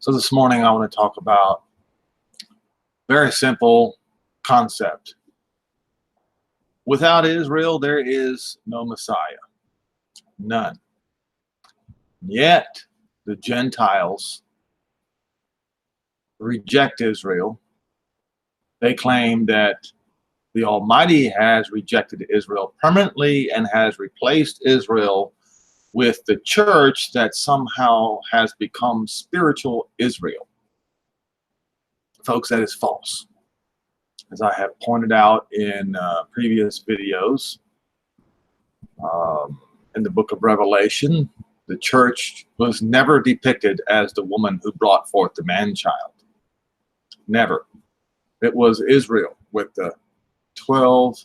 So this morning I want to talk about a very simple concept. Without Israel, there is no Messiah. None. Yet the Gentiles reject Israel. They claim that the Almighty has rejected Israel permanently and has replaced Israel with the church that somehow has become spiritual Israel. Folks, that is false. As I have pointed out in previous videos, in the book of Revelation, the church was never depicted as the woman who brought forth the man-child. Never. It was Israel with the crown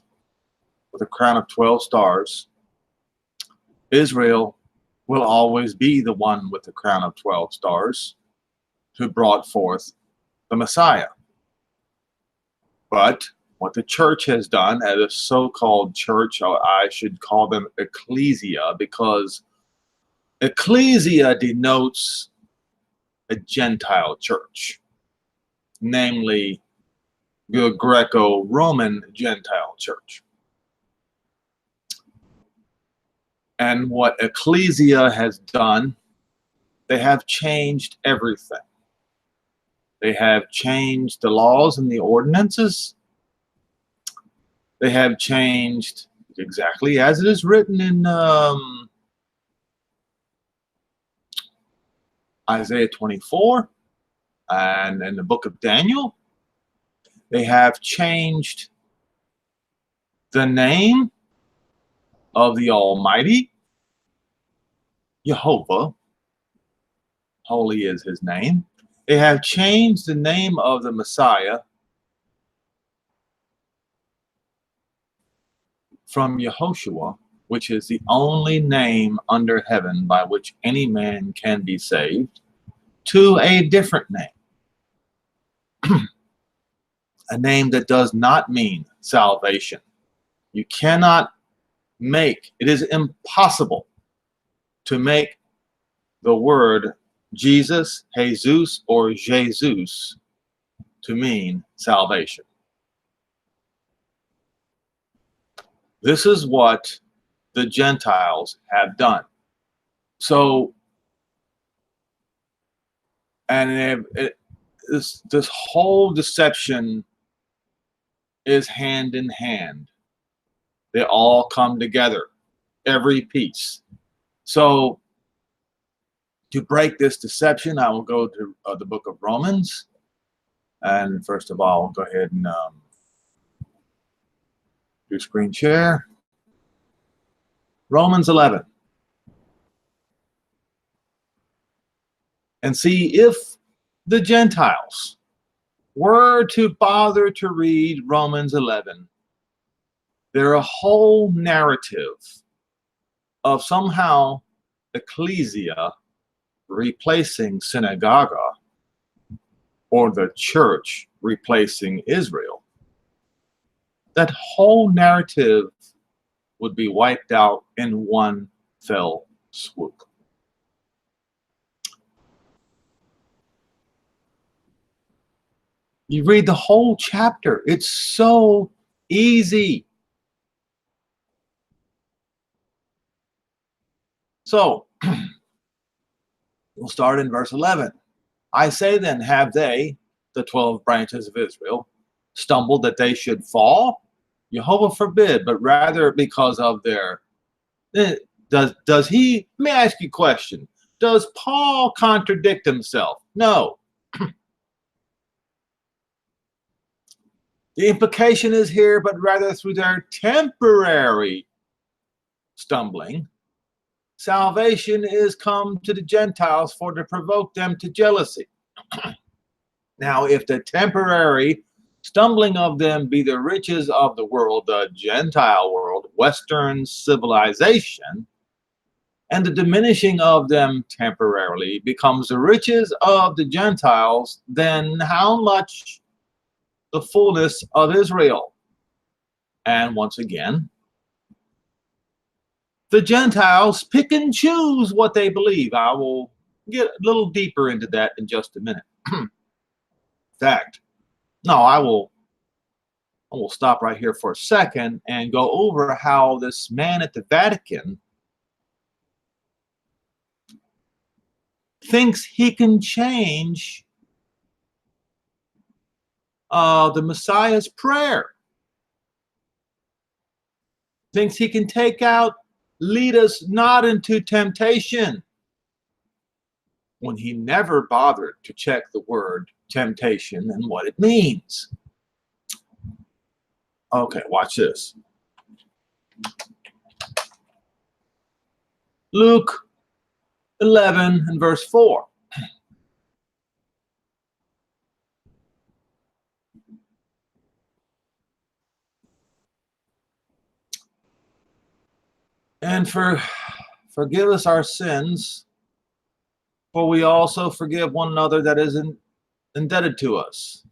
of 12 stars. Israel will always be the one with the crown of 12 stars who brought forth the Messiah. But what the church has done, as a so-called church, or I should call them ecclesia, because ecclesia denotes a Gentile church, namely the Greco-Roman Gentile church. And what ecclesia has done, they have changed everything. They have changed the laws and the ordinances. They have changed exactly as it is written in Isaiah 24 and in the book of Daniel. They have changed the name of the Almighty, Jehovah, holy is his name. They have changed the name of the Messiah from Yehoshua, which is the only name under heaven by which any man can be saved, to a different name. A name that does not mean salvation. You cannot make, it is impossible to make the word Jesus, Jesus, or Jesus to mean salvation. This is what the Gentiles have done. So, and this whole deception is hand in hand. They all come together, every piece. So, to break this deception, I will go to the book of Romans. And first of all, I'll go ahead and do screen share. Romans 11. And see, if the Gentiles were to bother to read Romans 11, there are a whole narrative of somehow ecclesia replacing synagogue, or the church replacing Israel. That whole narrative would be wiped out in one fell swoop. You read the whole chapter. It's so easy. So, we'll start in verse 11. I say then, have they, the 12 branches of Israel, stumbled that they should fall? Jehovah forbid, but rather because of their... Does he... Let me ask you a question. Does Paul contradict himself? No. The implication is here, but rather through their temporary stumbling, salvation is come to the Gentiles for to provoke them to jealousy. Now, if the temporary stumbling of them be the riches of the world, the Gentile world, Western civilization, and the diminishing of them temporarily becomes the riches of the Gentiles, then how much the fullness of Israel? And once again, the Gentiles pick and choose what they believe. I will get a little deeper into that in just a minute. In fact, no, I will stop right here for a second and go over how this man at the Vatican thinks he can change the Messiah's prayer. Thinks he can take out, lead us not into temptation, when he never bothered to check the word temptation and what it means. Okay, watch this. Luke 11 and verse 4. And forgive us our sins, for we also forgive one another that is indebted to us.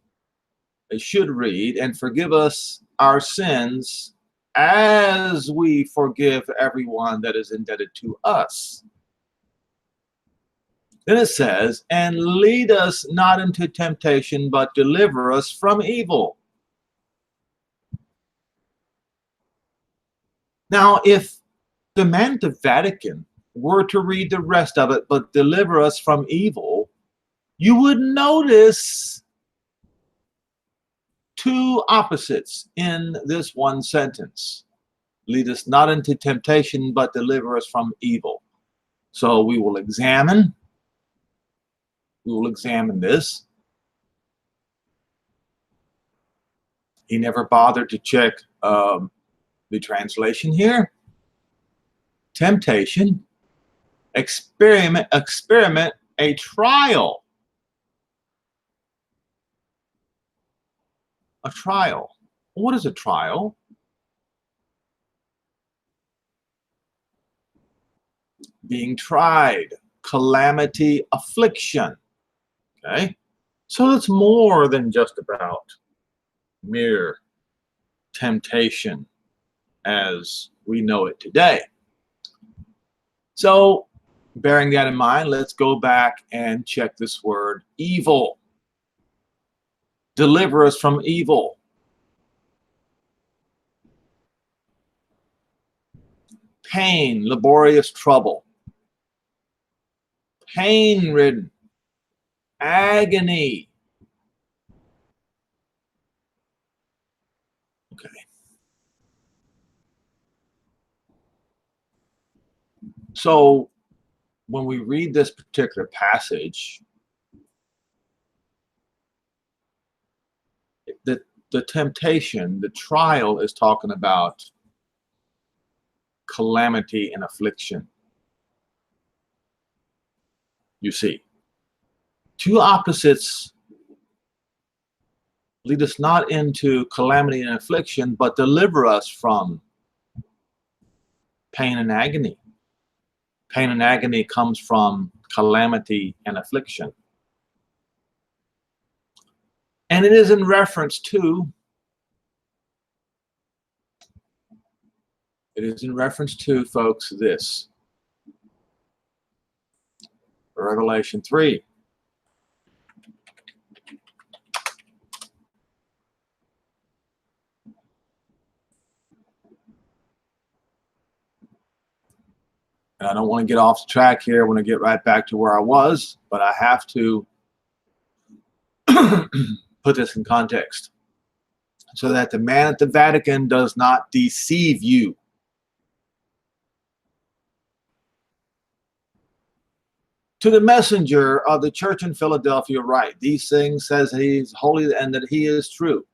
It should read, and forgive us our sins as we forgive everyone that is indebted to us. Then it says, and lead us not into temptation, but deliver us from evil. Now, if the man at the Vatican were to read the rest of it, but deliver us from evil, you would notice two opposites in this one sentence. Lead us not into temptation, but deliver us from evil. So we will examine this. He never bothered to check the translation here. Temptation, experiment, a trial. A trial. What is a trial? Being tried, calamity, affliction. Okay? So it's more than just about mere temptation as we know it today. So, bearing that in mind, let's go back and check this word evil. Deliver us from evil. Pain, laborious trouble. Pain-ridden. Agony. Okay. So, when we read this particular passage, the temptation, the trial is talking about calamity and affliction. You see, two opposites lead us not into calamity and affliction, but deliver us from pain and agony. Pain and agony comes from calamity and affliction. And it is in reference to, folks, this. Revelation 3. And I don't want to get off the track here. I want to get right back to where I was, but I have to put this in context so that the man at the Vatican does not deceive you. To the messenger of the church in Philadelphia write, these things says he is holy and that he is true.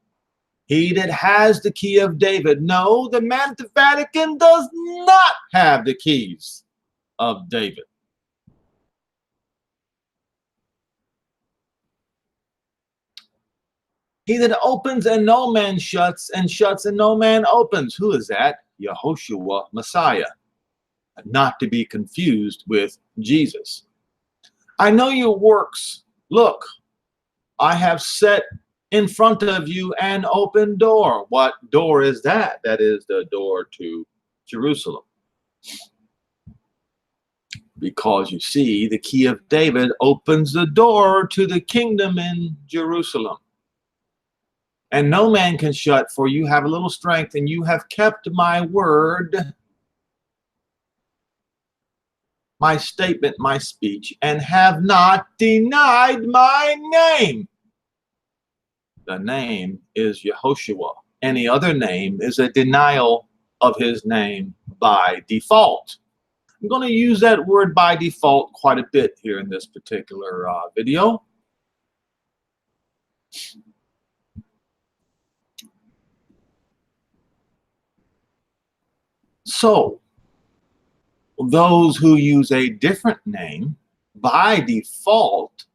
He that has the key of David. No, the man at the Vatican does not have the keys of David. He that opens and no man shuts, and shuts and no man opens. Who is that? Yehoshua, Messiah. Not to be confused with Jesus. I know your works. Look, I have set in front of you an open door. What door is that? That is the door to Jerusalem. Because you see, the key of David opens the door to the kingdom in Jerusalem. And no man can shut, for you have a little strength, and you have kept my word, my statement, my speech, and have not denied my name. The name is Yehoshua. Any other name is a denial of his name by default. I'm going to use that word by default quite a bit here in this particular video. So, those who use a different name by default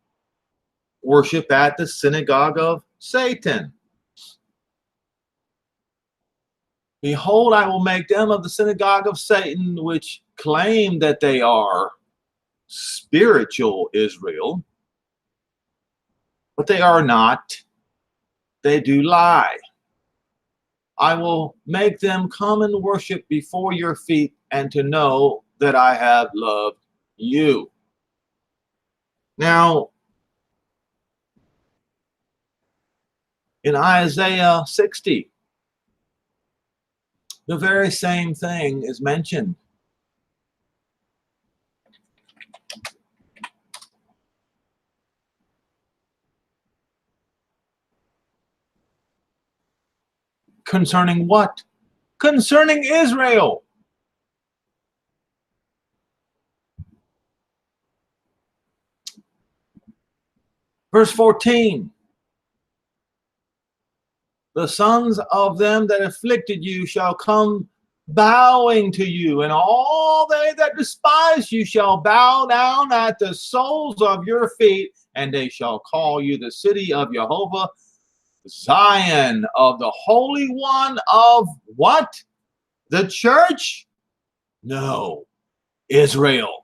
worship at the synagogue of Satan. Behold, I will make them of the synagogue of Satan, which claim that they are spiritual Israel, but they are not. They do lie. I will make them come and worship before your feet, and to know that I have loved you. Now, in Isaiah 60, the very same thing is mentioned. Concerning what? Concerning Israel. Verse 14. The sons of them that afflicted you shall come bowing to you, and all they that despise you shall bow down at the soles of your feet, and they shall call you the city of Jehovah, Zion of the Holy One of what? The church? No, Israel.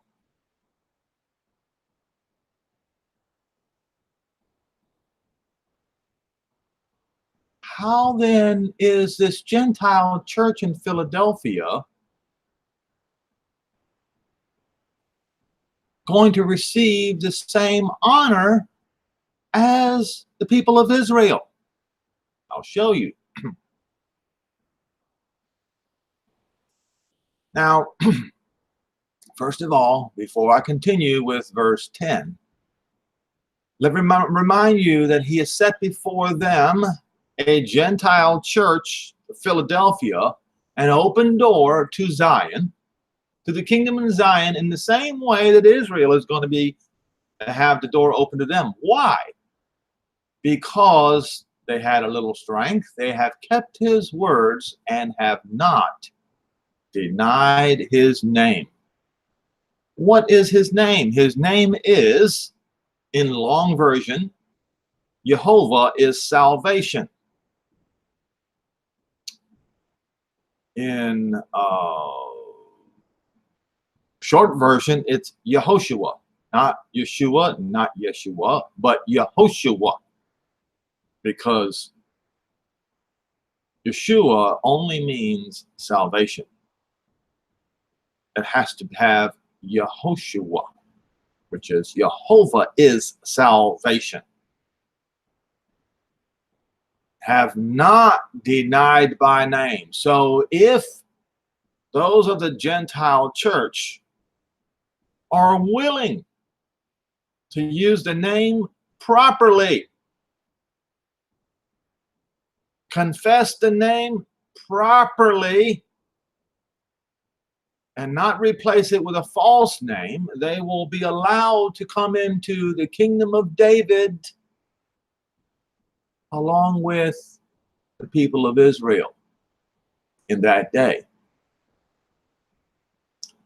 How then is this Gentile church in Philadelphia going to receive the same honor as the people of Israel? I'll show you. Now, first of all, before I continue with verse 10, let me remind you that he has set before them a Gentile church, Philadelphia, an open door to Zion, to the kingdom in Zion, in the same way that Israel is going to have the door open to them. Why? Because they had a little strength. They have kept his words and have not denied his name. What is his name? His name is, in long version, Jehovah is salvation. In short version, it's Yehoshua, not Yeshua, not Yeshua, but Yehoshua, because Yeshua only means salvation. It has to have Yehoshua, which is Jehovah is salvation. Have not denied by name. So if those of the Gentile church are willing to use the name properly, confess the name properly, and not replace it with a false name, they will be allowed to come into the kingdom of David along with the people of Israel in that day.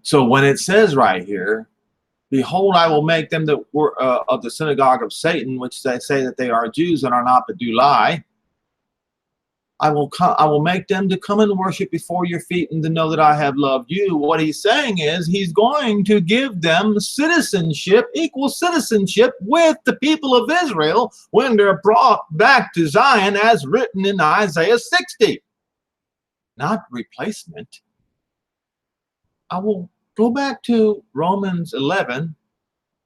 So when it says right here, behold, I will make them that were of the synagogue of Satan, which they say that they are Jews and are not, but do lie, I will make them to come and worship before your feet and to know that I have loved you. What he's saying is he's going to give them citizenship, equal citizenship with the people of Israel when they're brought back to Zion as written in Isaiah 60. Not replacement. I will Go back to Romans 11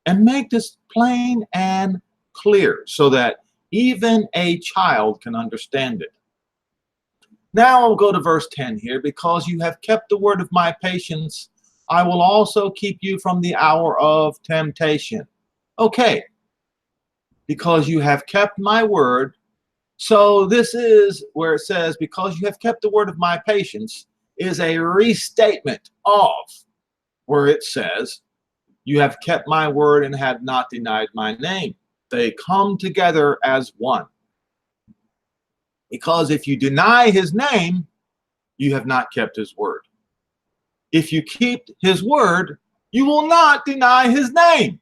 and make this plain and clear so that even a child can understand it. Now I'll go to verse 10 here. Because you have kept the word of my patience, I will also keep you from the hour of temptation. Okay, because you have kept my word. So this is where it says, because you have kept the word of my patience, is a restatement of where it says, you have kept my word and have not denied my name. They come together as one. Because if you deny his name, you have not kept his word. If you keep his word, you will not deny his name.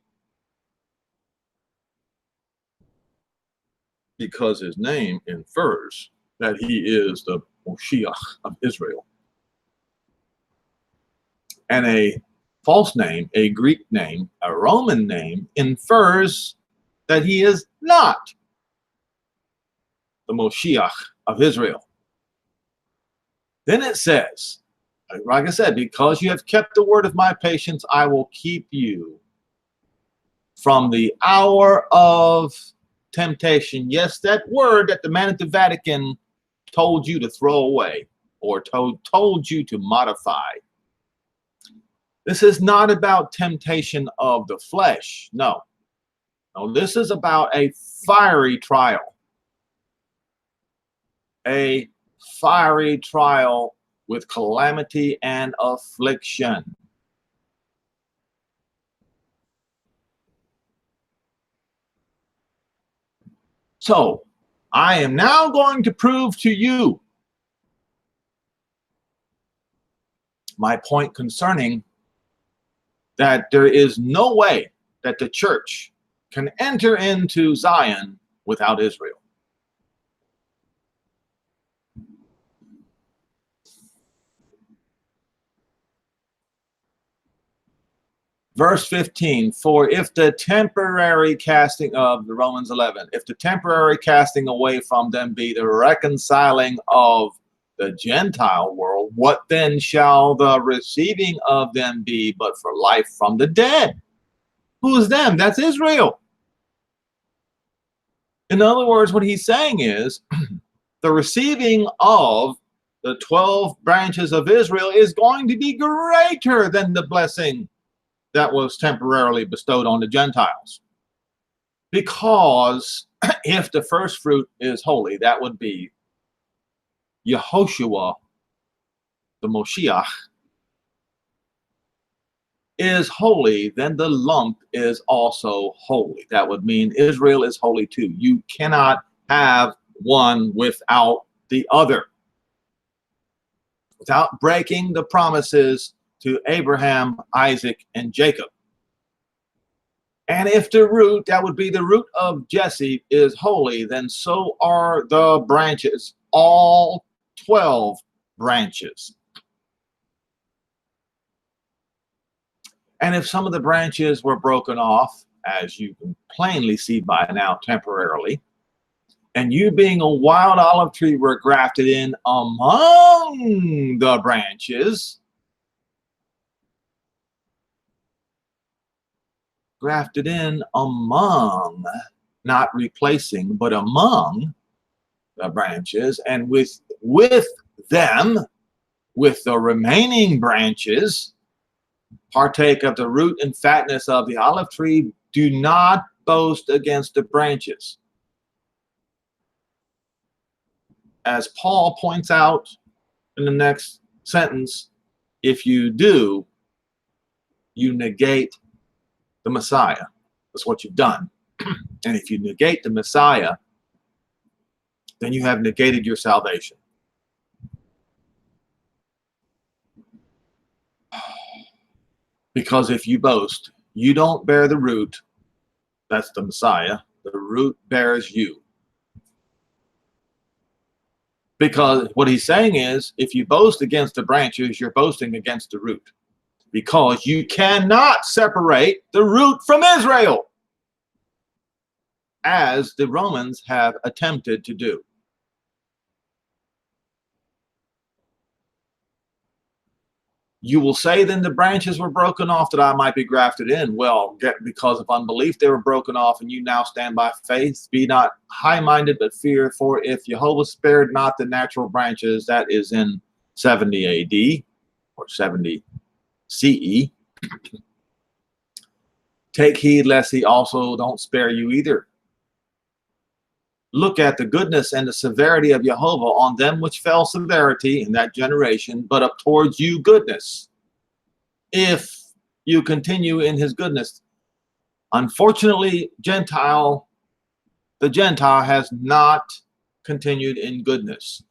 Because his name infers that he is the Moshiach of Israel. And a false name, a Greek name, a Roman name, infers that he is not the Moshiach of Israel. Then it says, like I said, because you have kept the word of my patience, I will keep you from the hour of temptation. Yes, that word that the man at the Vatican told you to throw away or told you to modify. This is not about temptation of the flesh. No. No, this is about a fiery trial. A fiery trial with calamity and affliction. So, I am now going to prove to you my point concerning that there is no way that the church can enter into Zion without Israel. Verse 15, for if the temporary casting of the Romans 11, if the temporary casting away from them be the reconciling of the Gentile world, what then shall the receiving of them be but for life from the dead? Who is them? That's Israel. In other words, what he's saying is the receiving of the 12 branches of Israel is going to be greater than the blessing that was temporarily bestowed on the Gentiles. Because if the first fruit is holy, that would be Yehoshua, the Moshiach, is holy, then the lump is also holy. That would mean Israel is holy too. You cannot have one without the other. Without breaking the promises to Abraham, Isaac, and Jacob. And if the root, that would be the root of Jesse, is holy, then so are the branches, all 12 branches. And if some of the branches were broken off, as you can plainly see by now temporarily, and you being a wild olive tree were grafted in among the branches, grafted in among, not replacing, but among the branches, and with them, with the remaining branches, partake of the root and fatness of the olive tree. Do not boast against the branches. As Paul points out in the next sentence, if you do, you negate the Messiah. That's what you've done. And if you negate the Messiah, then you have negated your salvation. Because if you boast, you don't bear the root. That's the Messiah. The root bears you. Because what he's saying is, if you boast against the branches, you're boasting against the root. Because you cannot separate the root from Israel, as the Romans have attempted to do. You will say then the branches were broken off that I might be grafted in. Well, because of unbelief they were broken off, and you now stand by faith. Be not high-minded, but fear. For if Jehovah spared not the natural branches, that is in 70 AD or 70 CE, take heed lest he also don't spare you either. Look at the goodness and the severity of Jehovah on them which fell severity in that generation, but up towards you goodness, if you continue in his goodness. Unfortunately, the Gentile has not continued in goodness.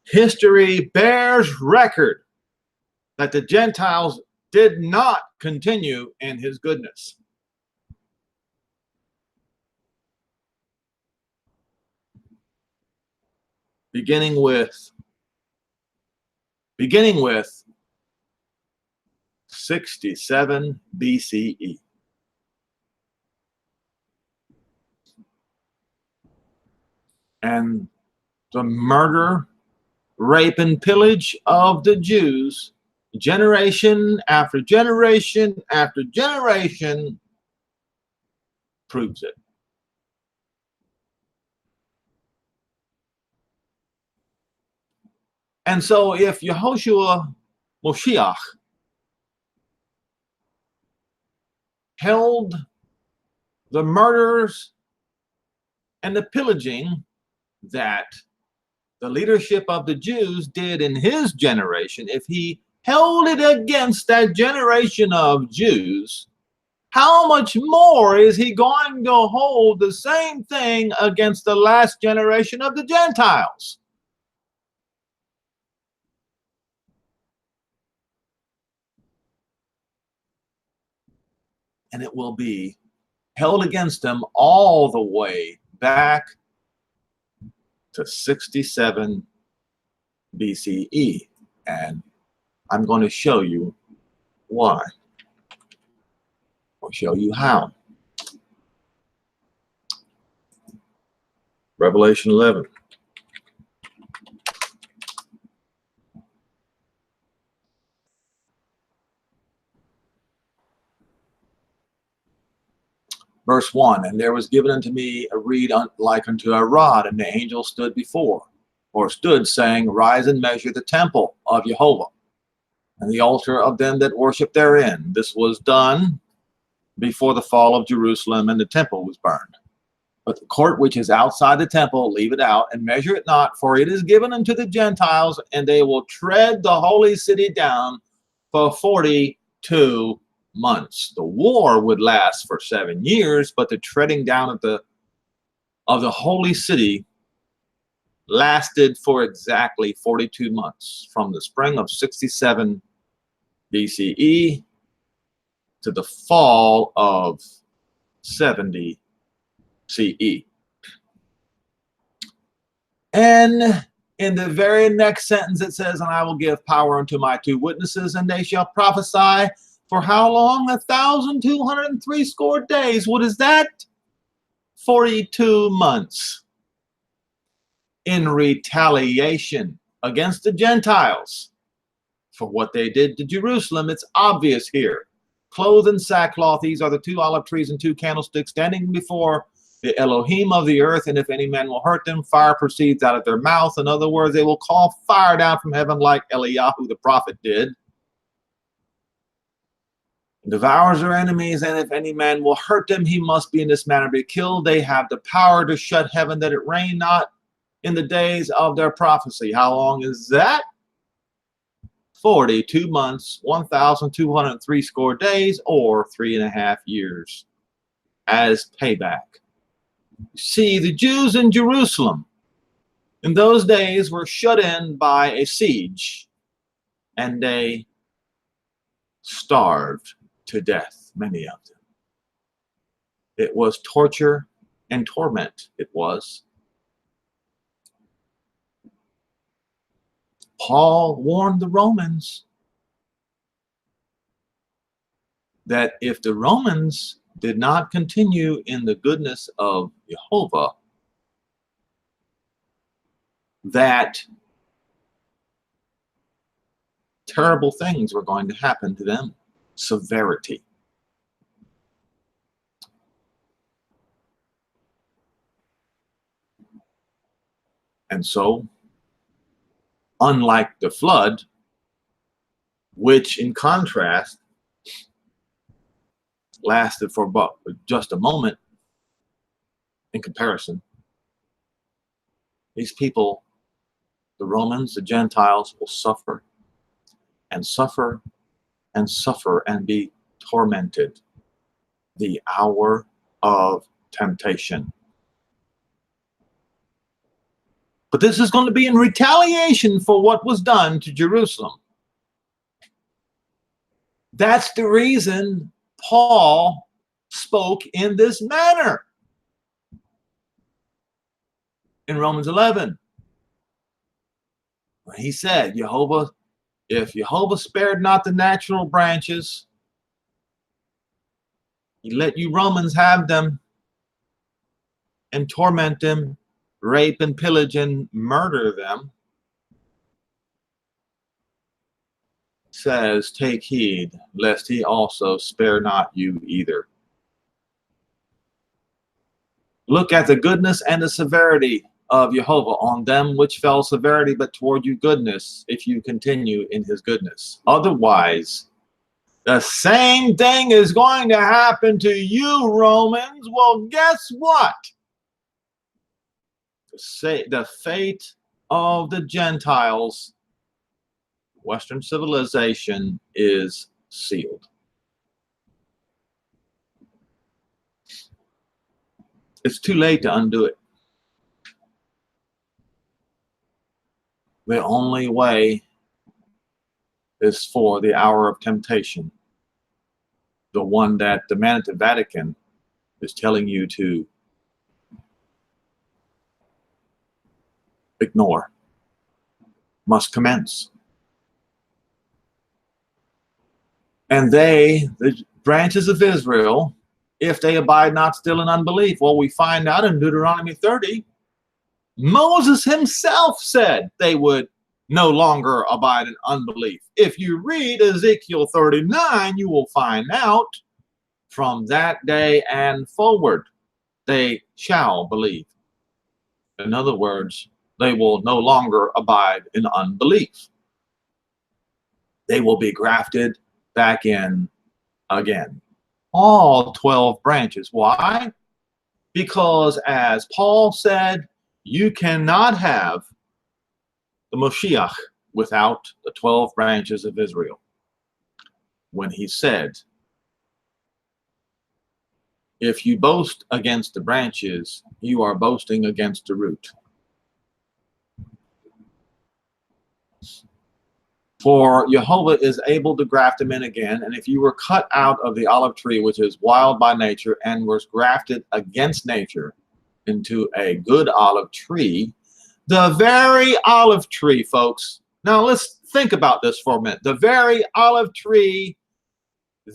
History bears record that the Gentiles did not continue in his goodness. Beginning with 67 BCE. And the murder, rape, and pillage of the Jews, generation after generation after generation, proves it. And so if Yehoshua Moshiach held the murders and the pillaging that the leadership of the Jews did in his generation, if he held it against that generation of Jews, how much more is he going to hold the same thing against the last generation of the Gentiles? And it will be held against them all the way back to 67 BCE. And I'm going to show you why. I'll show you how. Revelation 11. Verse 1, and there was given unto me a reed like unto a rod, and the angel stood before, or stood, saying, Rise and measure the temple of Jehovah, and the altar of them that worship therein. This was done before the fall of Jerusalem, and the temple was burned. But the court which is outside the temple, leave it out, and measure it not, for it is given unto the Gentiles, and they will tread the holy city down for 42 months. The war would last for 7 years, but the treading down of the holy city lasted for exactly 42 months, from the spring of 67 BCE to the fall of 70 CE. And in the very next sentence it says, and I will give power unto my 2 witnesses, and they shall prophesy for how long? 1,260 days. What is that? 42 months. In retaliation against the Gentiles for what they did to Jerusalem. It's obvious here. Clothed in sackcloth, these are the 2 olive trees and 2 candlesticks standing before the Elohim of the earth, and if any man will hurt them, fire proceeds out of their mouth. In other words, they will call fire down from heaven like Eliyahu the prophet did. Devours their enemies, and if any man will hurt them, he must be in this manner be killed. They have the power to shut heaven that it rain not in the days of their prophecy. How long is that? 42 months, 1,260 days, or 3.5 years as payback. See, the Jews in Jerusalem in those days were shut in by a siege, and they starved to death, many of them. It was torture and torment. It was. Paul warned the Romans that if the Romans did not continue in the goodness of Jehovah, that terrible things were going to happen to them. Severity. And so, unlike the flood, which in contrast lasted for about just a moment in comparison, these people, the Romans, the Gentiles, will suffer and suffer and suffer and be tormented the hour of temptation. But this is going to be in retaliation for what was done to Jerusalem. That's the reason Paul spoke in this manner in Romans 11. When he said, if Jehovah spared not the natural branches, he let you Romans have them and torment them, rape and pillage and murder them. Says, take heed, lest he also spare not you either. Look at the goodness and the severity of Jehovah on them which fell severity, but toward you goodness, if you continue in his goodness. Otherwise, the same thing is going to happen to you, Romans. Well, guess what? The fate of the Gentiles, Western civilization, is sealed. It's too late to undo it. The only way is for the hour of temptation, the one that the man at the Vatican is telling you to ignore, must commence. And they, the branches of Israel, if they abide not still in unbelief. Well, we find out in Deuteronomy 30, Moses himself said they would no longer abide in unbelief. If you read Ezekiel 39, you will find out from that day and forward, they shall believe. In other words, they will no longer abide in unbelief. They will be grafted back in again. All 12 branches. Why? Because as Paul said, you cannot have the Moshiach without the 12 branches of Israel. When he said, if you boast against the branches, you are boasting against the root. For Jehovah is able to graft them in again, and if you were cut out of the olive tree, which is wild by nature, and was grafted against nature into a good olive tree, the very olive tree, folks. Now let's think about this for a minute. The very olive tree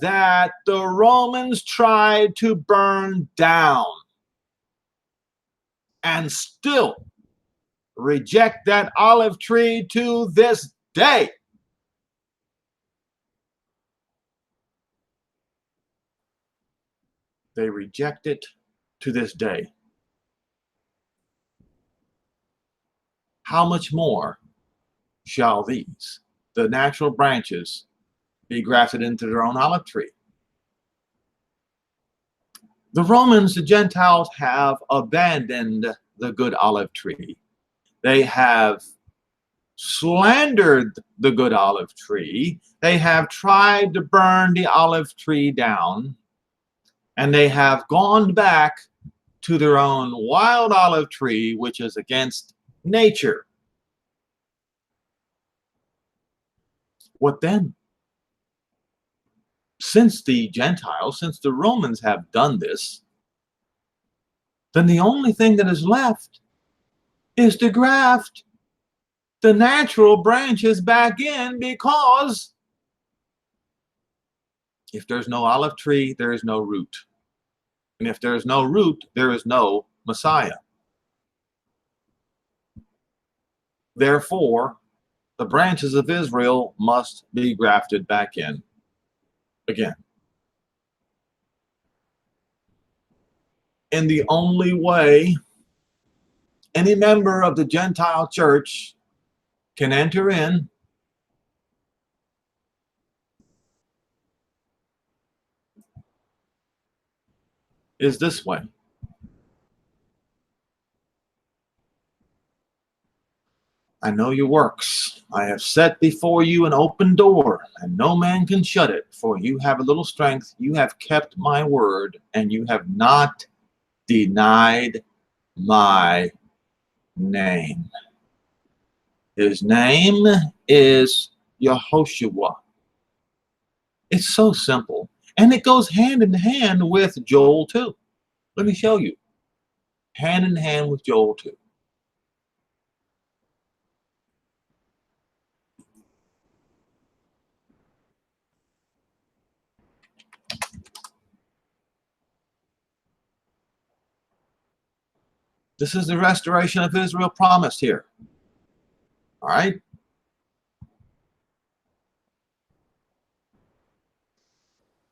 that the Romans tried to burn down and still reject that olive tree to this day. They reject it to this day. How much more shall these, the natural branches, be grafted into their own olive tree? The Romans, the Gentiles, have abandoned the good olive tree. They have slandered the good olive tree. They have tried to burn the olive tree down. And they have gone back to their own wild olive tree, which is against nature. What then? Since the Gentiles, since the Romans have done this, then the only thing that is left is to graft the natural branches back in, because if there's no olive tree, there is no root. And if there is no root, there is no Messiah. Therefore, The branches of Israel must be grafted back in again. And the only way any member of the Gentile church can enter in is this way. I know your works. I have set before you an open door, and no man can shut it. For you have a little strength. You have kept my word, and you have not denied my name. His name is Yehoshua. It's so simple. And it goes hand in hand with Joel 2. Let me show you. Hand in hand with Joel 2. This is the restoration of Israel promised here. All right?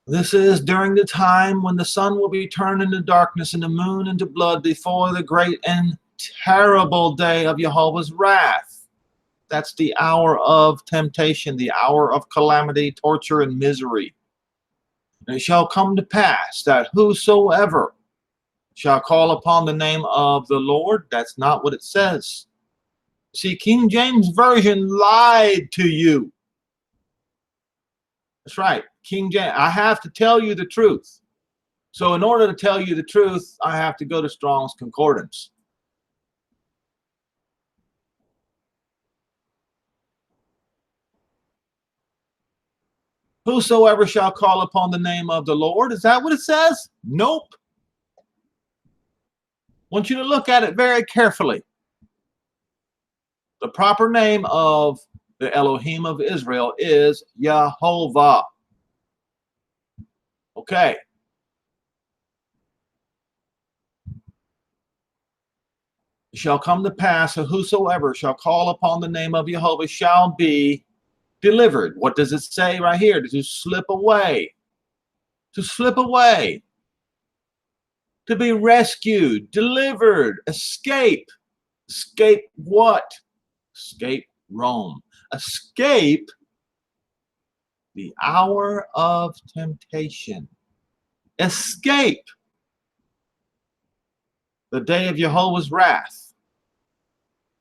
This is during the time when the sun will be turned into darkness and the moon into blood before the great and terrible day of Jehovah's wrath. That's the hour of temptation, the hour of calamity, torture, and misery. And it shall come to pass that whosoever shall call upon the name of the Lord, that's not what it says. See, King James Version lied to you. That's right. King James, I have to tell you the truth. So in order to tell you the truth, I have to go to Strong's Concordance. Whosoever shall call upon the name of the Lord, is that what it says? Nope. I want you to look at it very carefully. The proper name of the Elohim of Israel is Yehovah. Okay. It shall come to pass that whosoever shall call upon the name of Jehovah shall be delivered. What does it say right here? To slip away. To slip away. To be rescued, delivered, escape. Escape what? Escape Rome. Escape the hour of temptation. Escape the day of Jehovah's wrath.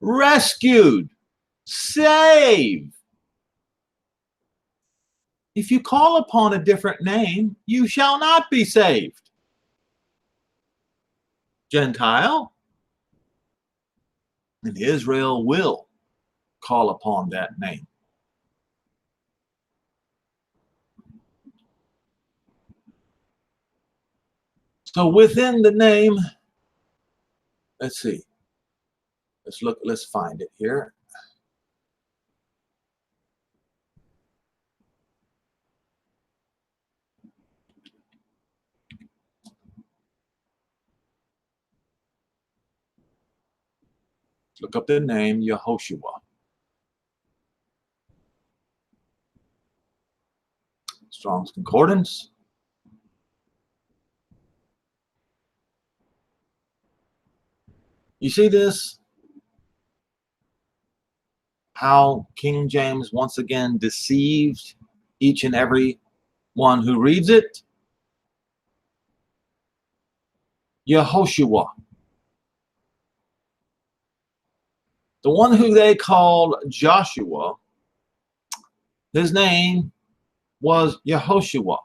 Rescued. Saved. If you call upon a different name, you shall not be saved. Gentile. And Israel will call upon that name. So within the name, let's see. Let's find it here. Look up the name Yehoshua. Strong's Concordance. You see this? How King James once again deceived each and every one who reads it? Yehoshua. The one who they called Joshua, his name was Yehoshua.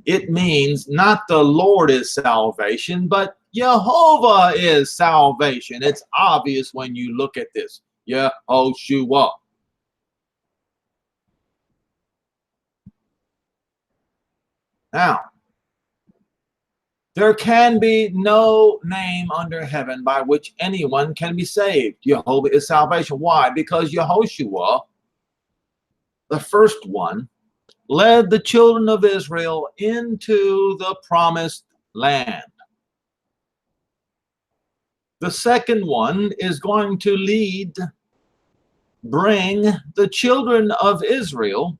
It means not the Lord is salvation, but Jehovah is salvation. It's obvious when you look at this. Yehoshua. Now, there can be no name under heaven by which anyone can be saved. Jehovah is salvation. Why? Because Yehoshua, the first one, led the children of Israel into the promised land. The second one is going to lead bring the children of Israel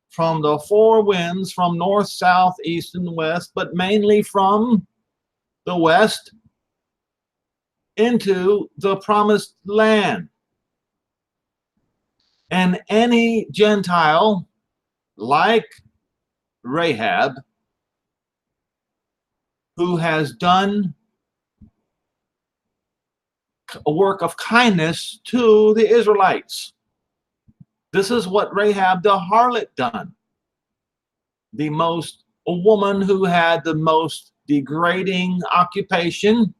from the four winds, from north, south, east, and west, but mainly from the west, into the promised land. And any Gentile, like Rahab, who has done a work of kindness to the Israelites. This is what Rahab the harlot done. A woman who had the most degrading occupation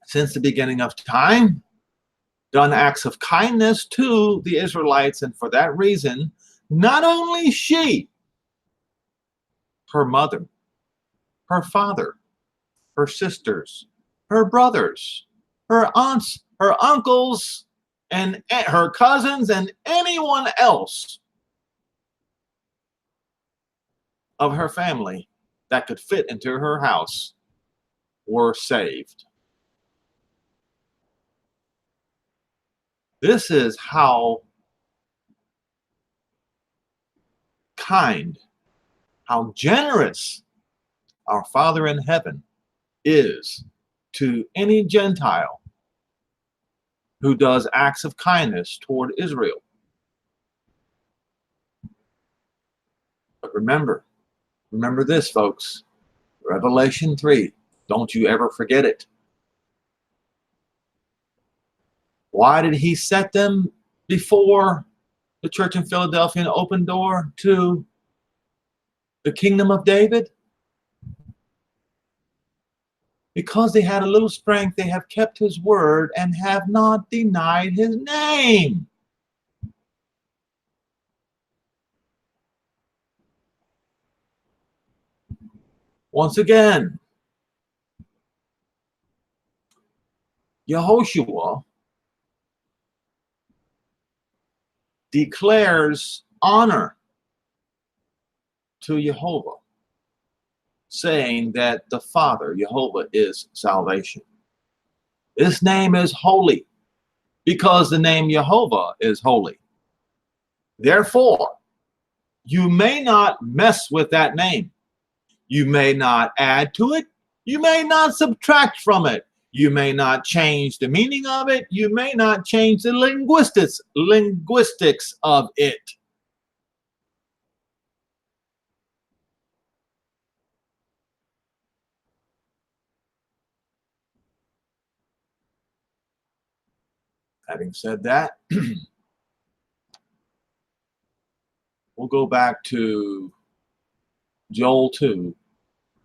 since the beginning of time, done acts of kindness to the Israelites, and for that reason, not only she, her mother, her father, her sisters, her brothers, her aunts, her uncles, and her cousins, and anyone else of her family that could fit into her house were saved. This is how kind, how generous our Father in heaven is to any Gentile who does acts of kindness toward Israel. But remember this, folks. Revelation 3. Don't you ever forget it. Why did he set them before the church in Philadelphia an open door to the kingdom of David? Because they had a little strength, they have kept his word and have not denied his name. Once again, Yehoshua declares honor to Jehovah, saying that the Father, Jehovah, is salvation. This name is holy because the name Jehovah is holy. Therefore, you may not mess with that name. You may not add to it. You may not subtract from it. You may not change the meaning of it. You may not change the linguistics of it. Having said that, we'll go back to Joel 2,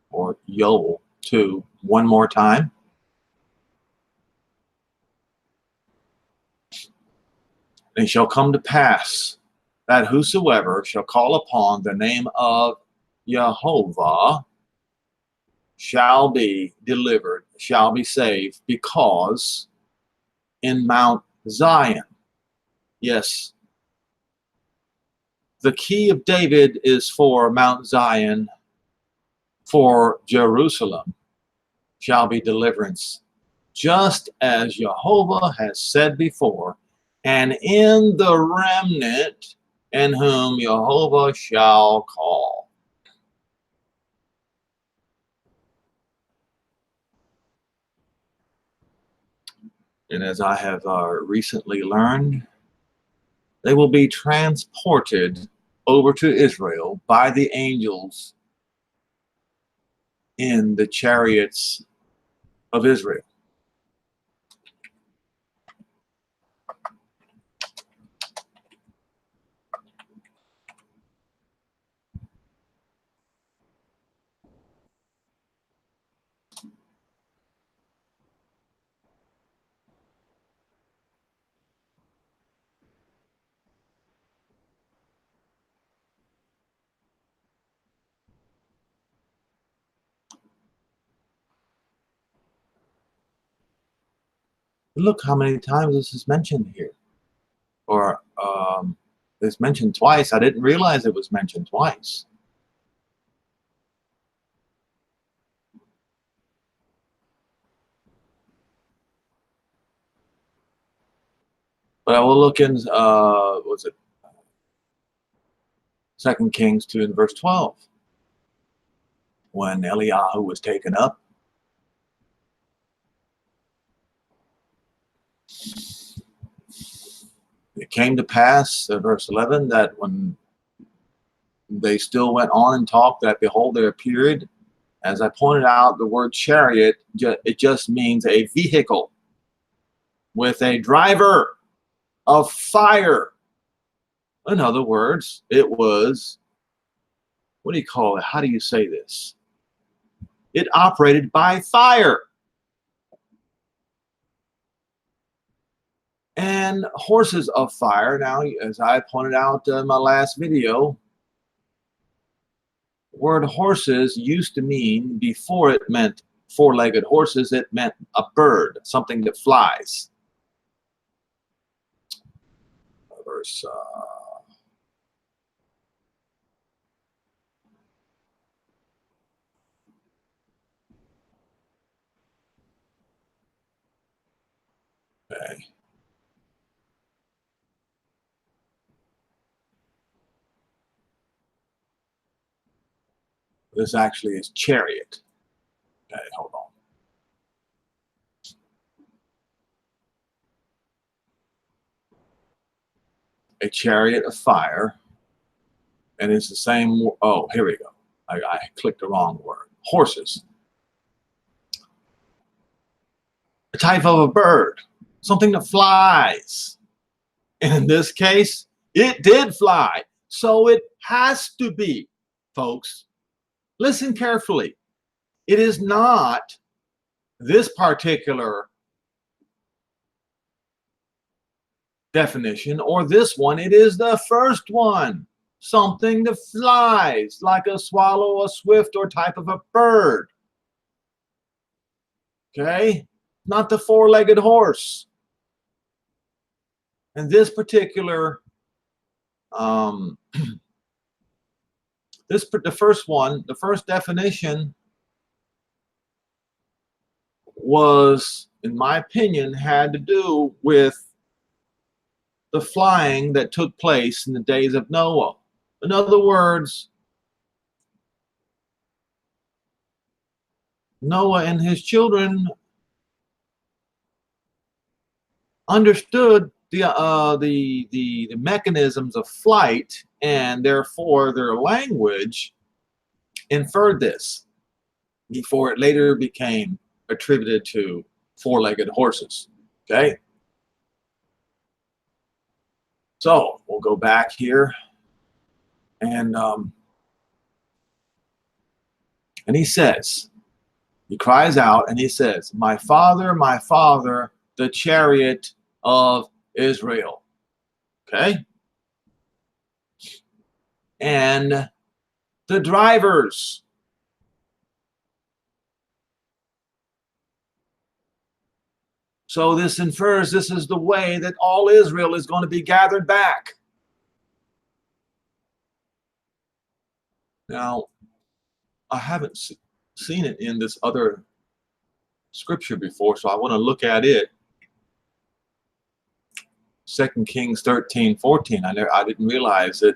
or Joel 2, one more time. And it shall come to pass that whosoever shall call upon the name of Jehovah shall be delivered, shall be saved, because in Mount Zion, yes, the key of David is for Mount Zion, for Jerusalem, shall be deliverance, just as Jehovah has said before, and in the remnant in whom Jehovah shall call. And as I have recently learned, they will be transported over to Israel by the angels in the chariots of Israel. Look how many times this is mentioned here. Or it's mentioned twice. I didn't realize it was mentioned twice. But I will look in, was it 2 Kings 2 and verse 12. When Eliyahu was taken up, it came to pass, verse 11, that when they still went on and talked, that behold, there appeared, as I pointed out, the word chariot, it just means a vehicle with a driver of fire. In other words, it was, what do you call it? How do you say this? It operated by fire. And horses of fire. Now, as I pointed out in my last video, the word horses used to mean, before it meant four-legged horses, it meant a bird, something that flies. Verse okay. This actually is chariot. Okay, hold on. A chariot of fire, and it's the same. Oh, here we go. I clicked the wrong word. Horses. A type of a bird, something that flies. And in this case, it did fly. So it has to be, folks. Listen carefully. It is not this particular definition or this one. It is the first one. Something that flies like a swallow, a swift, or type of a bird. Okay? Not the four-legged horse. And this particular, the first one, the first definition was, in my opinion, had to do with the flying that took place in the days of Noah. In other words, Noah and his children understood the mechanisms of flight, and therefore their language inferred this before it later became attributed to four-legged horses. Okay, so we'll go back here, and he says, he cries out and he says, my father, the chariot of Israel. Okay? And the drivers. So this infers this is the way that all Israel is going to be gathered back. Now, I haven't seen it in this other scripture before, so I want to look at it. 2 Kings 13:14. I didn't realize it.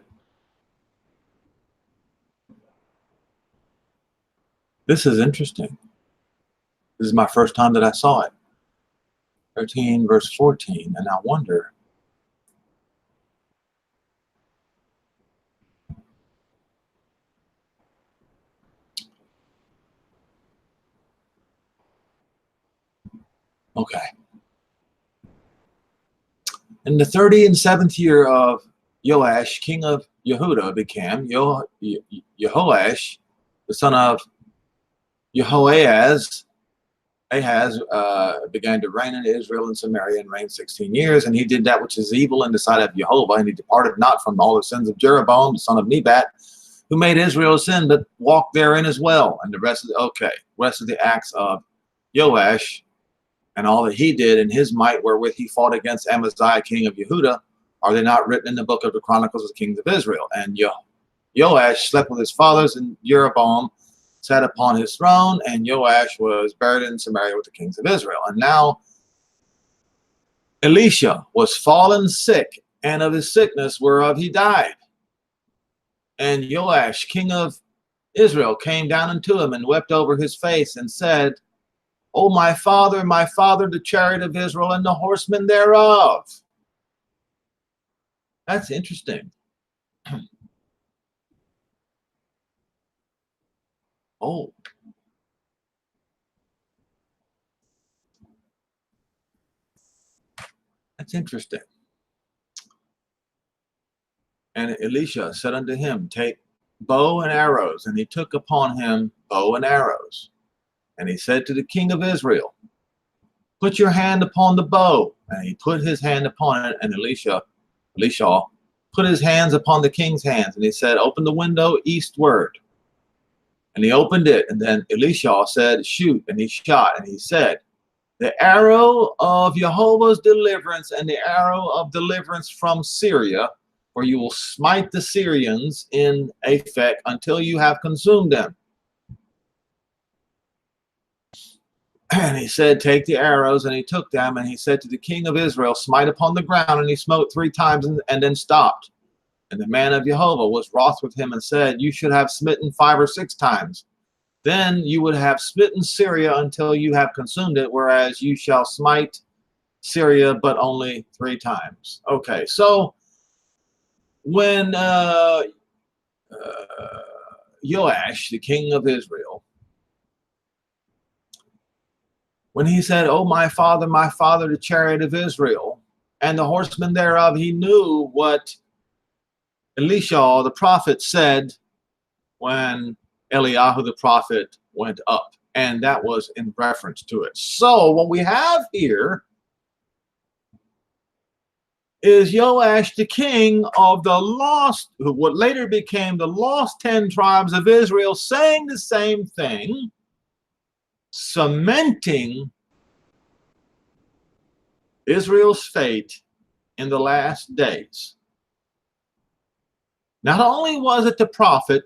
This is interesting. This is my first time that I saw it. 13 verse 14, and I wonder, okay. In the 37th year of Joash, king of Yehuda, became Jehoash, the son of Jehoahaz. Ahaz began to reign in Israel and Samaria and reigned 16 years. And he did that which is evil in the sight of Jehovah. And he departed not from all the sins of Jeroboam, the son of Nebat, who made Israel sin, but walked therein as well. And the rest of the acts of Joash and all that he did in his might wherewith he fought against Amaziah, king of Yehuda, are they not written in the book of the Chronicles of the kings of Israel? And Joash slept with his fathers, and Jeroboam sat upon his throne, and Joash was buried in Samaria with the kings of Israel. And now, Elisha was fallen sick, and of his sickness whereof he died. And Joash, king of Israel, came down unto him and wept over his face and said, O my father, the chariot of Israel and the horsemen thereof. That's interesting. Oh. That's interesting. And Elisha said unto him, Take bow and arrows. And he took upon him bow and arrows. And he said to the king of Israel, Put your hand upon the bow. And he put his hand upon it. And Elisha put his hands upon the king's hands. And he said, Open the window eastward. And he opened it. And then Elisha said, Shoot. And he shot. And he said, The arrow of Jehovah's deliverance and the arrow of deliverance from Syria, for you will smite the Syrians in Aphek until you have consumed them. And he said, Take the arrows, and he took them, and he said to the king of Israel, Smite upon the ground, and he smote 3 times and then stopped. And the man of Jehovah was wroth with him and said, You should have smitten 5 or 6 times. Then you would have smitten Syria until you have consumed it, whereas you shall smite Syria but only 3 times. Okay, so when Joash, the king of Israel, when he said, Oh, my father, the chariot of Israel, and the horsemen thereof, he knew what Elisha, the prophet, said when Eliyahu, the prophet, went up. And that was in reference to it. So what we have here is Joash, the king of the lost, what later became the lost 10 tribes of Israel, saying the same thing, cementing Israel's fate in the last days. Not only was it the prophet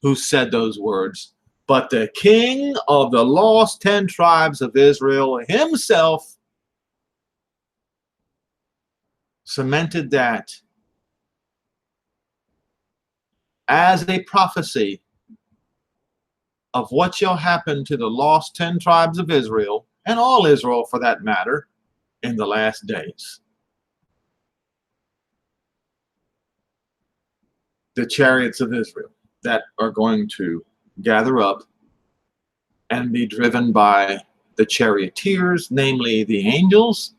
who said those words, but the king of the lost 10 tribes of Israel himself cemented that as a prophecy of what shall happen to the lost 10 tribes of Israel, and all Israel for that matter, in the last days. The chariots of Israel that are going to gather up and be driven by the charioteers, namely the angels,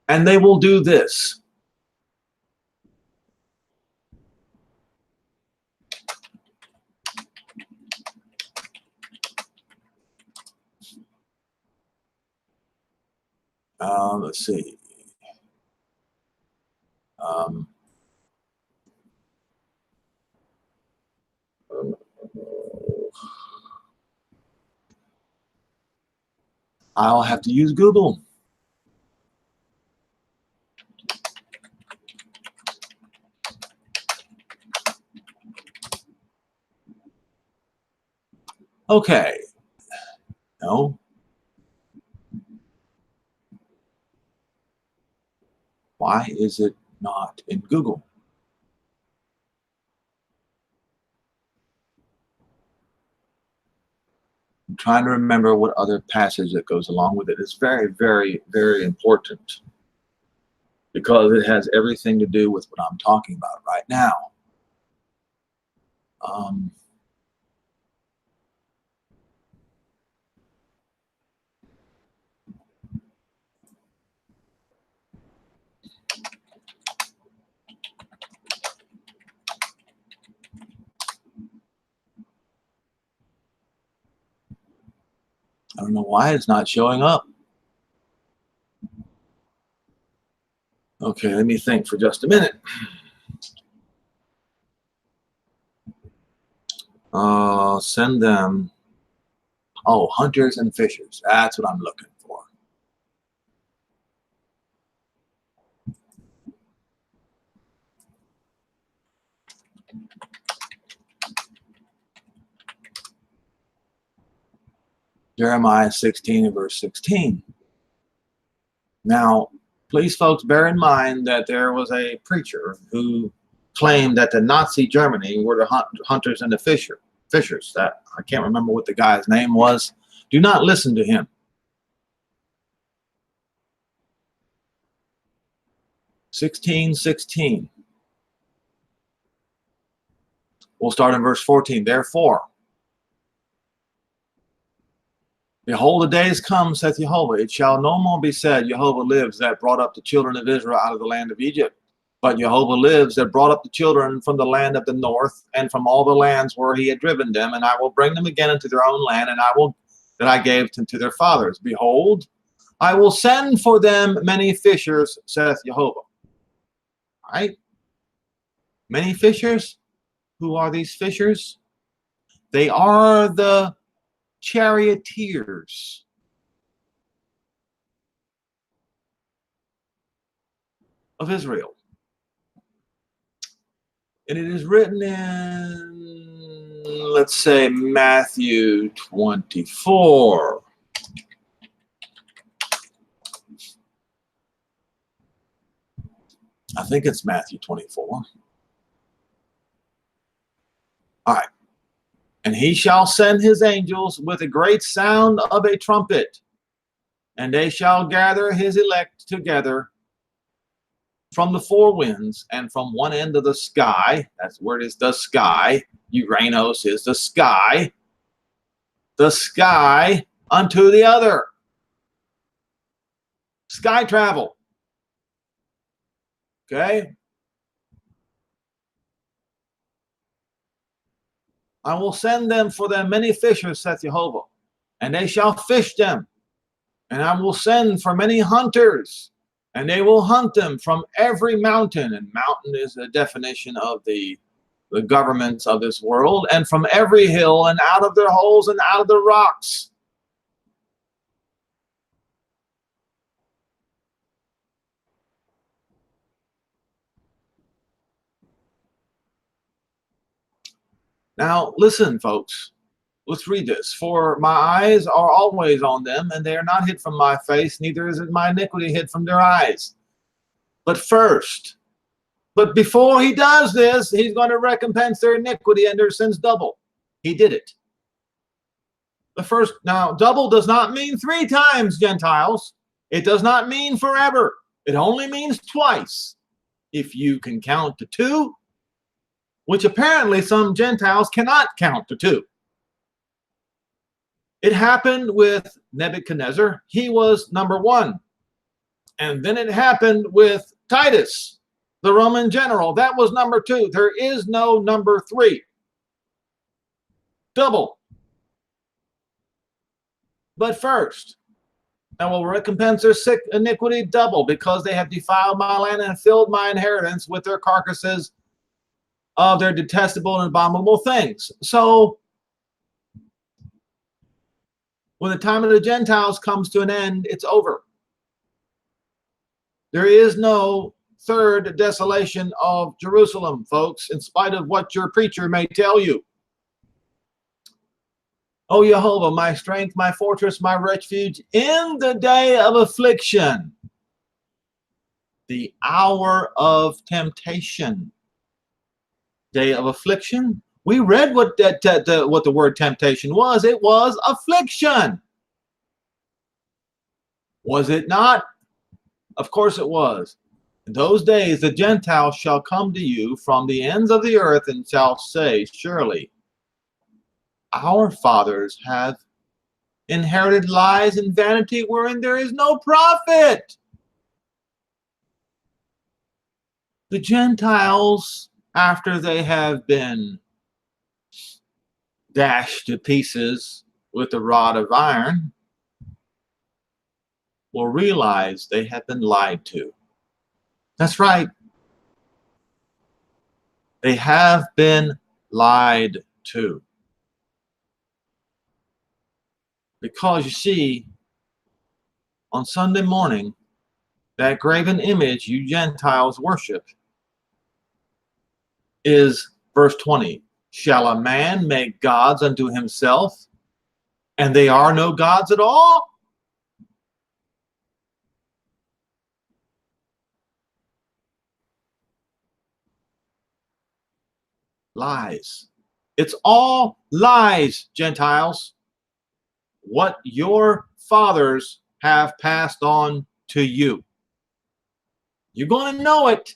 and they will do this. Let's see. I'll have to use Google. Okay. No. Why is it not in Google? I'm trying to remember what other passage that goes along with it. It's very, very, very important because it has everything to do with what I'm talking about right now. I don't know why it's not showing up. Okay, let me think for just a minute. Send them. Oh, hunters and fishers. That's what I'm looking for. Jeremiah 16 and verse 16. Now, please, folks, bear in mind that there was a preacher who claimed that the Nazi Germany were the hunters and the fishers. That I can't remember what the guy's name was. Do not listen to him. 16:16. We'll start in verse 14. Therefore, behold, the days come, saith Jehovah, it shall no more be said, Jehovah lives, that brought up the children of Israel out of the land of Egypt. But Jehovah lives, that brought up the children from the land of the north, and from all the lands where he had driven them, and I will bring them again into their own land, and that I gave to their fathers. Behold, I will send for them many fishers, saith Jehovah. Right? Many fishers? Who are these fishers? They are the charioteers of Israel. And it is written in, let's say, Matthew 24. I think it's Matthew 24. All right. And he shall send his angels with a great sound of a trumpet, and they shall gather his elect together from the four winds, and from one end of the sky, that's where it is, the sky, Uranus is the sky unto the other. Sky travel. Okay? I will send them for them many fishers, saith Jehovah, and they shall fish them. And I will send for many hunters, and they will hunt them from every mountain. And mountain is a definition of the governments of this world. And from every hill, and out of their holes, and out of the rocks. Now, listen, folks. Let's read this. For my eyes are always on them, and they are not hid from my face, neither is my iniquity hid from their eyes. But before he does this, he's going to recompense their iniquity and their sins double. He did it. Now, double does not mean 3 times, Gentiles. It does not mean forever. It only means twice. If you can count to 2, which apparently some Gentiles cannot count to 2. It happened with Nebuchadnezzar. He was number 1. And then it happened with Titus, the Roman general. That was number 2. There is no number 3. Double. But first, I will recompense their iniquity double, because they have defiled my land and filled my inheritance with their carcasses of their detestable and abominable things. So, when the time of the Gentiles comes to an end, it's over. There is no third desolation of Jerusalem, folks, in spite of what your preacher may tell you. O Jehovah, my strength, my fortress, my refuge, in the day of affliction, the hour of temptation. Day of affliction. We read what what the word temptation was. It was affliction. Was it not? Of course it was. In those days the Gentiles shall come to you from the ends of the earth, and shall say, surely our fathers have inherited lies and vanity, wherein there is no profit. The Gentiles, after they have been dashed to pieces with a rod of iron, will realize they have been lied to. That's right. They have been lied to. Because you see, on Sunday morning, that graven image you Gentiles worship is verse 20. Shall a man make gods unto himself, and they are no gods at all? Lies. It's all lies, Gentiles. What your fathers have passed on to you. You're going to know it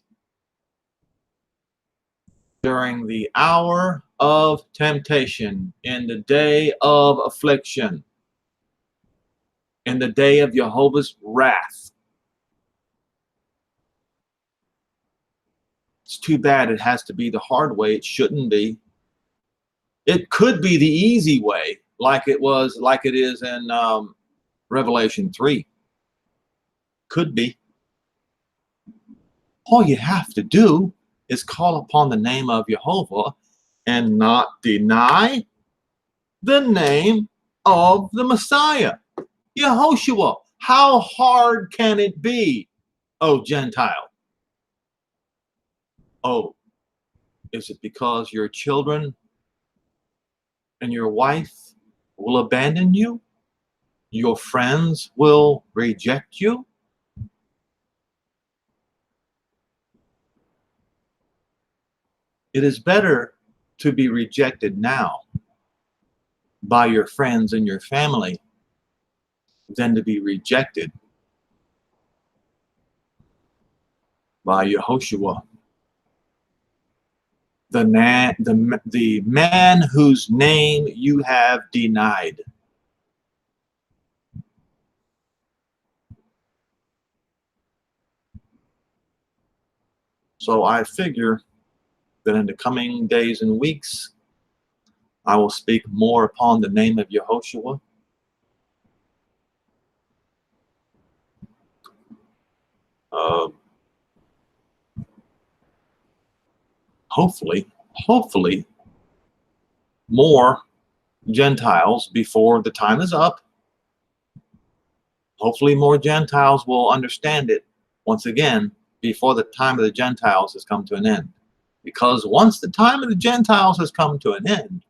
during the hour of temptation, in the day of affliction, in the day of Jehovah's wrath. It's too bad it has to be the hard way. It shouldn't be. It could be the easy way, like it is in Revelation 3. Could be. All you have to do is call upon the name of Jehovah and not deny the name of the Messiah, Yehoshua. How hard can it be, O Gentile? Oh, is it because your children and your wife will abandon you? Your friends will reject you? It is better to be rejected now by your friends and your family than to be rejected by Yehoshua, the man whose name you have denied. So I figure that in the coming days and weeks, I will speak more upon the name of Yehoshua. Hopefully, more Gentiles before the time is up. Hopefully more Gentiles will understand it once again before the time of the Gentiles has come to an end. Because once the time of the Gentiles has come to an end,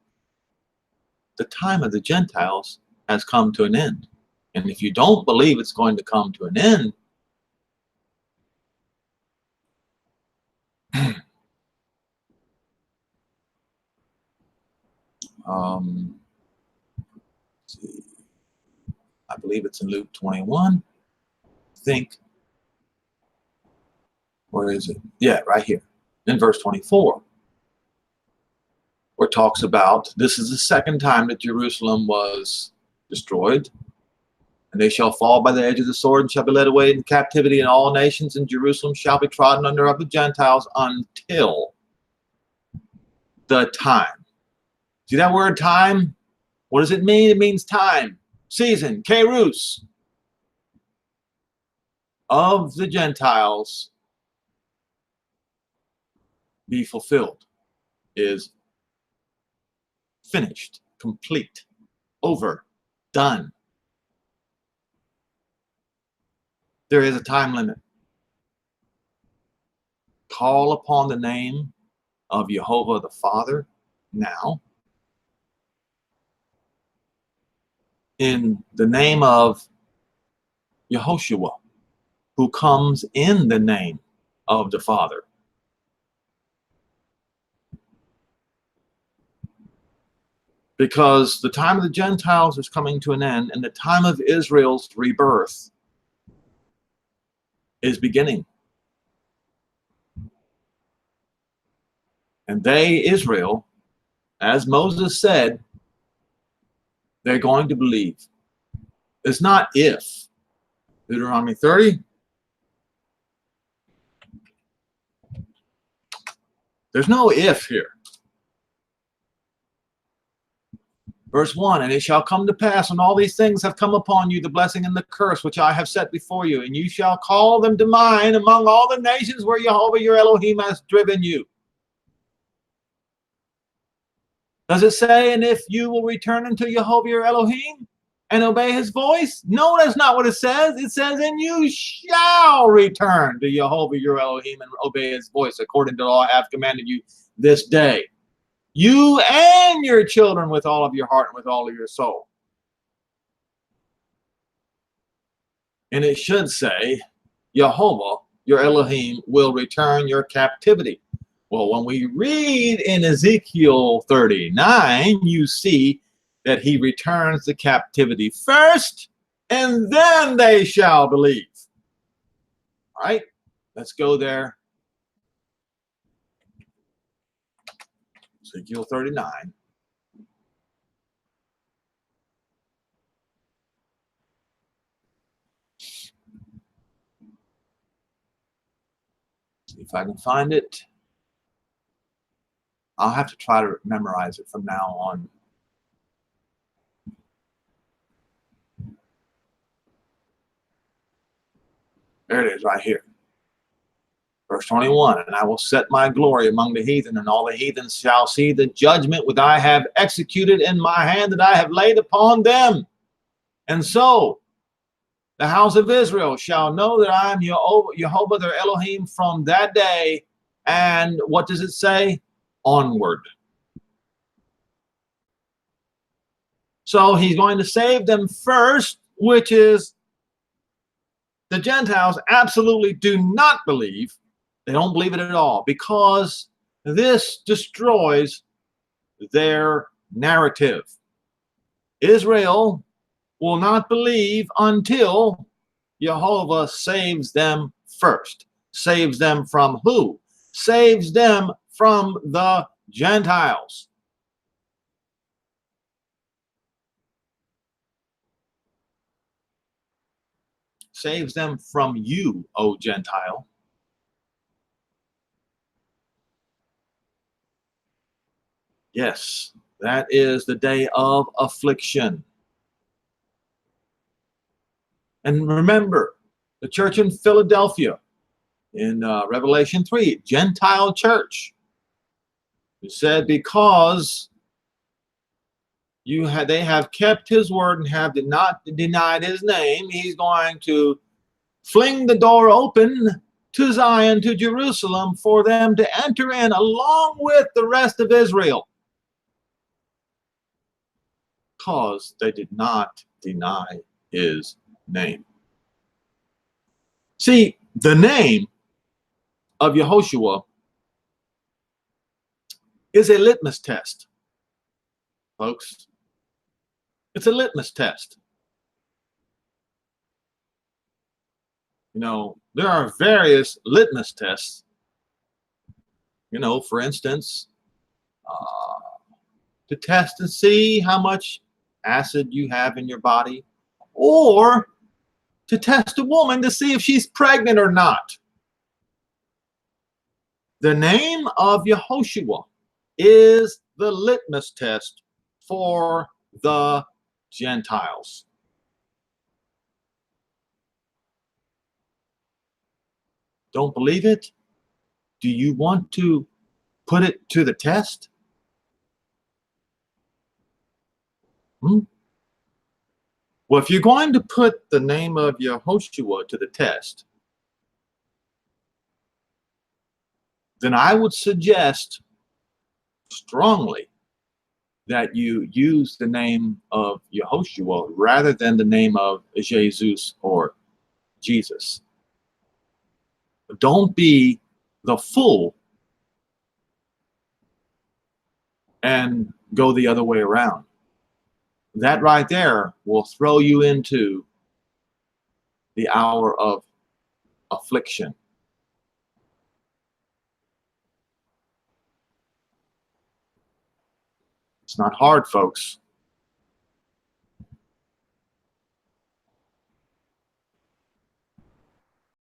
the time of the Gentiles has come to an end. And if you don't believe it's going to come to an end, see, I believe it's in Luke 21. I think, where is it? Yeah, right here in verse 24, where it talks about this is the second time that Jerusalem was destroyed. And they shall fall by the edge of the sword and shall be led away in captivity, and all nations in Jerusalem shall be trodden under of the Gentiles until the time. See that word time? What does it mean? It means time, season, kairos, of the Gentiles be fulfilled, is finished, complete, over, done. There is a time limit. Call upon the name of Jehovah the Father now. In the name of Yehoshua, who comes in the name of the Father. Because the time of the Gentiles is coming to an end, and the time of Israel's rebirth is beginning. And they, Israel, as Moses said, they're going to believe. It's not if. Deuteronomy 30. There's no if here. Verse 1, and it shall come to pass when all these things have come upon you, the blessing and the curse which I have set before you, and you shall call them to mind among all the nations where Jehovah your Elohim has driven you. Does it say, and if you will return unto Jehovah your Elohim and obey his voice? No, that's not what it says. It says, and you shall return to Jehovah your Elohim and obey his voice according to all I have commanded you this day. You and your children with all of your heart and with all of your soul. And it should say, Jehovah, your Elohim, will return your captivity. Well, when we read in Ezekiel 39, you see that he returns the captivity first, and then they shall believe. All right, let's go there. Ezekiel 39. See if I can find it. I'll have to try to memorize it from now on. There it is right here. Verse 21, and I will set my glory among the heathen, and all the heathens shall see the judgment which I have executed in my hand that I have laid upon them. And so the house of Israel shall know that I am Jehovah their Elohim from that day. And what does it say? Onward. So he's going to save them first, which is the Gentiles absolutely do not believe. They don't believe it at all, because this destroys their narrative. Israel will not believe until Jehovah saves them first. Saves them from who? Saves them from the Gentiles. Saves them from you, O Gentile. Yes, that is the day of affliction. And remember, the church in Philadelphia, in Revelation 3, Gentile church, it said, because they have kept his word and have not denied his name, he's going to fling the door open to Zion, to Jerusalem, for them to enter in along with the rest of Israel, because they did not deny his name. See, the name of Yehoshua is a litmus test, folks. It's a litmus test. You know, there are various litmus tests. You know, for instance, to test and see how much acid you have in your body, or to test a woman to see if she's pregnant or not. The name of Yehoshua is the litmus test for the Gentiles. Don't believe it? Do you want to put it to the test? Well, if you're going to put the name of Yehoshua to the test, then I would suggest strongly that you use the name of Yehoshua rather than the name of Jesus or Jesus. Don't be the fool and go the other way around. That right there will throw you into the hour of affliction. It's not hard, folks.